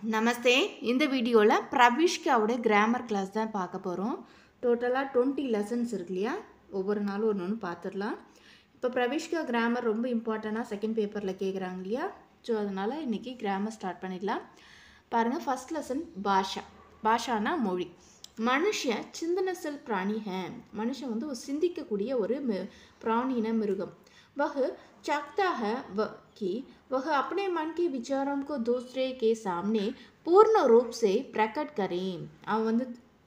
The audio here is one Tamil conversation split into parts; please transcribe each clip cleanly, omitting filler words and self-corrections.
நமஸ்தே. இந்த வீடியோவில் பிரவிஷ்காவோட கிராமர் கிளாஸ் தான் பார்க்க போகிறோம். டோட்டலாக 20 லெசன்ஸ் இருக்கு இல்லையா, ஒவ்வொரு நாளும் ஒன்று ஒன்று பார்த்துடலாம். இப்போ பிரவிஷ்கா கிராமர் ரொம்ப இம்பார்ட்டண்ட்டாக செகண்ட் பேப்பரில் கேட்குறாங்க இல்லையா, ஸோ அதனால் இன்றைக்கி கிராமர் ஸ்டார்ட் பண்ணிடலாம். பாருங்கள், ஃபஸ்ட் லெசன் பாஷா. பாஷானா மொழி. மனுஷ சிந்தனசல் பிராணி ஹே. மனுஷன் வந்து ஒரு சிந்திக்கக்கூடிய ஒரு பிராணின மிருகம். वह चाहता है कि वह अपने मन के विचारों को दूसरे के सामने पूर्ण रूप से प्रकट करें. அவன் வந்து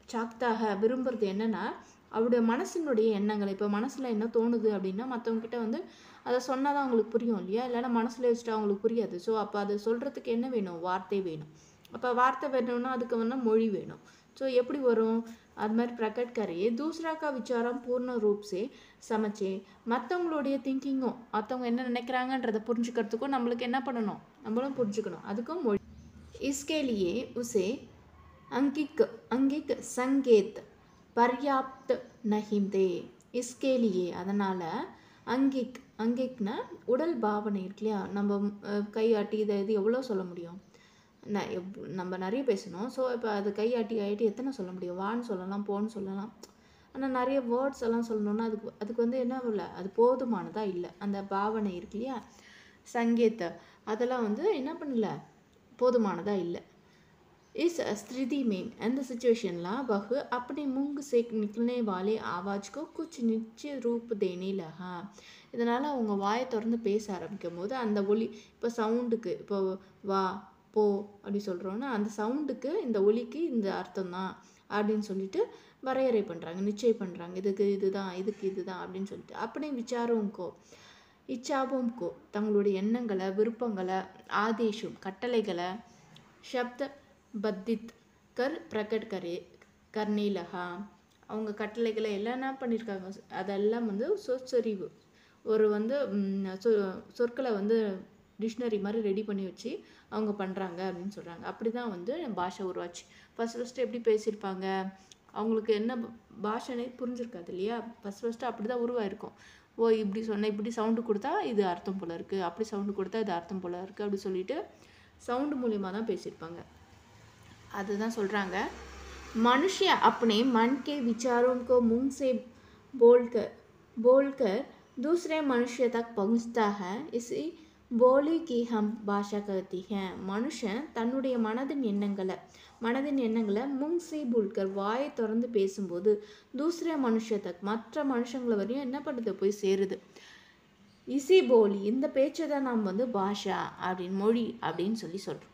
சாக்தாக விரும்புறது என்னன்னா, அவருடைய மனசினுடைய எண்ணங்களை, இப்போ மனசில் என்ன தோணுது அப்படின்னா மற்றவங்ககிட்ட வந்து அதை சொன்னால் தான் அவங்களுக்கு புரியும் இல்லையா, இல்லைன்னா மனசில் வச்சுட்டு அவங்களுக்கு புரியாது. ஸோ அப்போ அதை சொல்கிறதுக்கு என்ன வேணும், வார்த்தை வேணும். அப்போ வார்த்தை வேணும்னா அதுக்கு வந்து மொழி வேணும். ஸோ எப்படி வரும், அது மாதிரி பிரகட் கரையே தூசராக்கா விசாரம் பூர்ண ரூப்ஸே சமைச்சே. மற்றவங்களுடைய திங்கிங்கும் மற்றவங்க என்ன நினைக்கிறாங்கன்றதை புரிஞ்சுக்கிறதுக்கும் நம்மளுக்கு என்ன பண்ணணும், நம்மளும் புரிஞ்சுக்கணும், அதுக்கும் மொழி. இஸ்கேலியே உசே அங்கிக் சங்கேத் பர்யாப்த் நஹிம்தே. இஸ்கேலியே அதனால் அங்கிக்னா உடல் பாவனை இருக்கு இல்லையா, நம்ம கையாட்டி இதை இது எவ்வளோ சொல்ல முடியும், நம்ம நிறைய பேசணும். ஸோ இப்போ அது கையாட்டி எத்தனை சொல்ல முடியும், வான்னு சொல்லலாம், போன்னு சொல்லலாம். ஆனால் நிறைய வேர்ட்ஸ் எல்லாம் சொல்லணுன்னா அதுக்கு வந்து என்ன இல்லை, அது போதுமானதாக இல்லை. அந்த பாவனை இருக்கு இல்லையா, சங்கீத, அதெல்லாம் வந்து என்ன பண்ணல, போதுமானதாக இல்லை. इस स्थिति में அந்த सिचुएशनला वह अपने मुंह से निकलने वाले आवाज़ को कुछ निश्चित रूप देने लगा. இதனால் அவங்க வாயை திறந்து பேச ஆரம்பிக்கும் போது அந்த ஒலி, இப்போ சவுண்டுக்கு, இப்போ வா போ அப்படி சொல்கிறோன்னா அந்த சவுண்டுக்கு இந்த ஒலிக்கு இந்த அர்த்தம் தான் அப்படின்னு சொல்லிட்டு வரையறை பண்ணுறாங்க, நிச்சயம் பண்ணுறாங்க. இதுக்கு இதுதான், இதுக்கு இதுதான் அப்படின்னு சொல்லிட்டு. அப்படியே விசாரம்கோ இச்சாபம்கோ தங்களுடைய எண்ணங்களை, விருப்பங்களை, ஆதேஷம் கட்டளைகளை சப்த பத்தித் கர் பிரகட் கர்னே லகா. அவங்க கட்டளைகளை எல்லாம் என்ன பண்ணியிருக்காங்க, அதெல்லாம் வந்து சொற்சரிவு, ஒரு வந்து சொற்களை வந்து டிக்ஷனரி மாதிரி ரெடி பண்ணி வச்சு அவங்க பண்ணுறாங்க அப்படின்னு சொல்கிறாங்க. அப்படி தான் வந்து பாஷை உருவாச்சு. ஃபஸ்ட்டு எப்படி பேசியிருப்பாங்க, அவங்களுக்கு என்ன பாஷைனே புரிஞ்சிருக்காது இல்லையா, ஃபஸ்ட்டு அப்படி தான் உருவாயிருக்கும். ஓ இப்படி சொன்னால் இப்படி சவுண்டு கொடுத்தா இது அர்த்தம் போல் இருக்குது, அப்படி சவுண்டு கொடுத்தா இது அர்த்தம் போல் இருக்குது அப்படி சொல்லிட்டு சவுண்டு மூலியமாக தான் பேசியிருப்பாங்க. அதுதான் சொல்கிறாங்க, மனுஷ अपने मन के विचारों को मुंह से बोलकर दूसरे मनुष्य तक पहुँचता है. इसी बोली की हम भाषा कहती हैं. மனுஷன் தன்னுடைய மனதின் எண்ணங்களை முங்சே போல்கர் வாயை திறந்து பேசும்போது தூசரே மனுஷத்தக் மற்ற மனுஷங்களை வரையும் என்ன பண்ணுறது, போய் சேருது. இசி போலி இந்த பேச்சை தான் நாம் வந்து பாஷா அப்படின்னு, மொழி அப்படின்னு சொல்கிறோம்.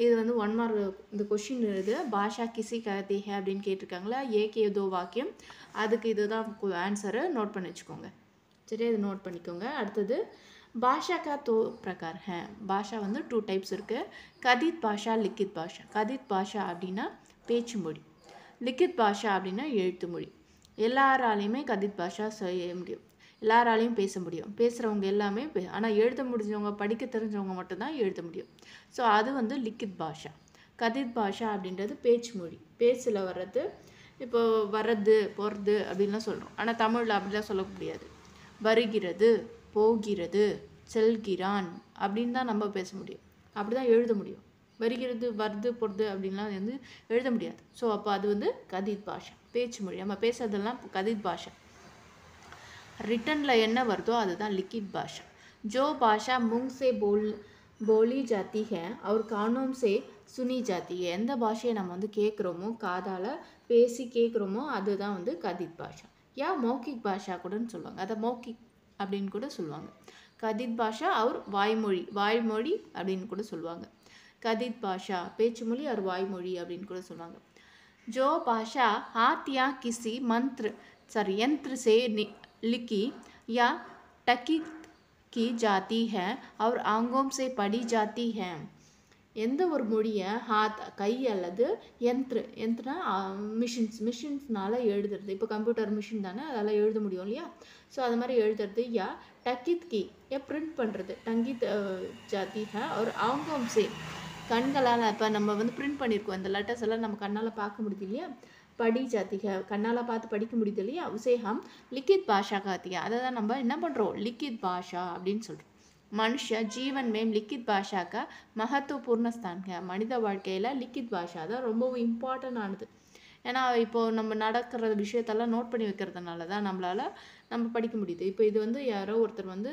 இது வந்து 1 மார்க் இந்த கொஷின் இருக்குது. பாஷா கிசி கஹதி ஹே அப்படின்னு கேட்டிருக்காங்களா, ஏகே ஏதோ வாக்கியம், அதுக்கு இதுதான் ஆன்சரு, நோட் பண்ணி வச்சுக்கோங்க. சரி, இது நோட் பண்ணிக்கோங்க. அடுத்தது பாஷா கா தோ பிரகார் ஹே. பாஷா வந்து 2 டைப்ஸ் இருக்குது, கதித் பாஷா, லிக்கித் பாஷா. கதித் பாஷா அப்படின்னா பேச்சு மொழி, லிக்கித் பாஷா அப்படின்னா எழுத்து மொழி. எல்லாராலையுமே கதித் பாஷா செய்ய முடியும், எல்லாராலையும் பேச முடியும், பேசுகிறவங்க எல்லாமே ஆனால் எழுத முடிஞ்சவங்க, படிக்க தெரிஞ்சவங்க மட்டும்தான் எழுத முடியும். ஸோ அது வந்து லிக்கித் பாஷா. கதித் பாஷா அப்படின்றது பேச்சு மொழி, பேச்சில் வர்றது. இப்போ வர்றது போகிறது அப்படின்லாம் சொல்கிறோம், ஆனால் தமிழில் அப்படிலாம் சொல்ல முடியாது. வருகிறது, போகிறது, செல்கிறான் அப்படின்னு தான் நம்ம பேச முடியும், அப்படி தான் எழுத முடியும். வருகிறது, வருது, போகிறது அப்படின்லாம் வந்து எழுத முடியாது. ஸோ அப்போ அது வந்து கதித் பாஷா, பேச்சு மொழி. நம்ம பேசுறதெல்லாம் கதித் பாஷா. ரிட்டனில் என்ன வருதோ அதுதான் லிக்கித் பாஷா. ஜோ பாஷா முங் சே போலி ஜாத்தி ஹே और कानों से सुनी जाती है. எந்த பாஷையை நம்ம வந்து கேட்குறோமோ, காதால் பேசி கேட்குறோமோ அதுதான் வந்து கதித் பாஷா. யா மௌக்கிக் பாஷா கூடன்னு சொல்லுவாங்க, அதை மௌக்கிக் அப்படின்னு கூட சொல்லுவாங்க. கதித் பாஷா அவர் வாய்மொழி அப்படின்னு கூட சொல்லுவாங்க. கதித் பாஷா பேச்சு மொழி, அவர் வாய்மொழி அப்படின்னு கூட சொல்லுவாங்க. ஜோ பாஷா हाथ या किसी यंत्र से लिखी या टकी की जाती है और आंगों से पढ़ी जाती है. எந்த ஒரு மொழியை ஹாத் கை அல்லது யந்த்ரா மிஷின்ஸ்னால எழுதுறது. இப்போ கம்ப்யூட்டர் மிஷின் தானே, அதெல்லாம் எழுத முடியும் இல்லையா. ஸோ அது மாதிரி எழுதுறது. யா டக்கித் கி பிரிண்ட் பண்ணுறது, டங்கித் ஜாத்தி ஹே और आंगों से கண்களால், இப்போ நம்ம வந்து பிரிண்ட் பண்ணியிருக்கோம் இந்த லெட்டர்ஸ் எல்லாம் நம்ம கண்ணால் பார்க்க முடியுது இல்லையா, படி ஜாத்திக கண்ணால் பார்த்து படிக்க முடியுது இல்லையா, உசே ஹம் லிக்கித் பாஷா காத்தியா, அதை தான் நம்ம என்ன பண்ணுறோம், லிக்கித் பாஷா அப்படின்னு சொல்கிறோம். मनुष्य जीवन में लिखित भाषा का महत्वपूर्ण स्थान है. மனித வாழ்க்கையில் லிக்கித் பாஷா தான் ரொம்பவும் இம்பார்ட்டன்ட் ஆனது. ஏன்னா இப்போது நம்ம நடக்கிற விஷயத்தெல்லாம் நோட் பண்ணி வைக்கிறதுனால தான் நம்ம படிக்க முடியுது. இப்போ இது வந்து யாரோ ஒருத்தர் வந்து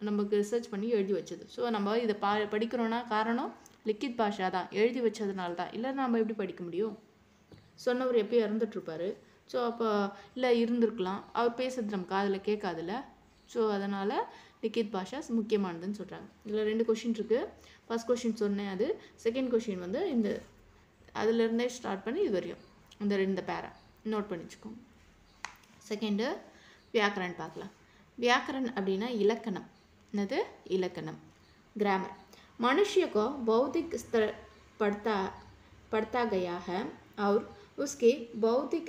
நமக்கு ரிசர்ச் பண்ணி எழுதி வச்சது. ஸோ நம்ம இதை படிக்கிறோன்னா காரணம் லிக்கித் பாஷா தான், எழுதி வச்சதுனால தான். இல்லை நம்ம எப்படி படிக்க முடியும்? சொன்னவர் எப்பயும் இறந்துட்டுருப்பார். ஸோ அப்போ இல்லை இருந்திருக்கலாம், அவர் பேசுறது நம்ம காதில் கேட்காதுல்ல. ஸோ அதனால் லிக்கித் பாஷா முக்கியமானதுன்னு சொல்கிறாங்க. இதில் 2 கொஷின் இருக்குது. ஃபர்ஸ்ட் கொஷின் சொன்னேன், அது. செகண்ட் கொஷின் வந்து இந்த அதுலேருந்தே ஸ்டார்ட் பண்ணி இது வரையும் இந்த 2 பேரா நோட் பண்ணி வச்சுக்கோங்க. செகண்டு வியாக்கரன் பார்க்கலாம். வியாக்கரன் அப்படின்னா இலக்கணம். என்னது? इलकनम. ग्रामर. मनुष्य को बौद्धिक स्तर पढ़ता गया है और उसकी बौद्धिक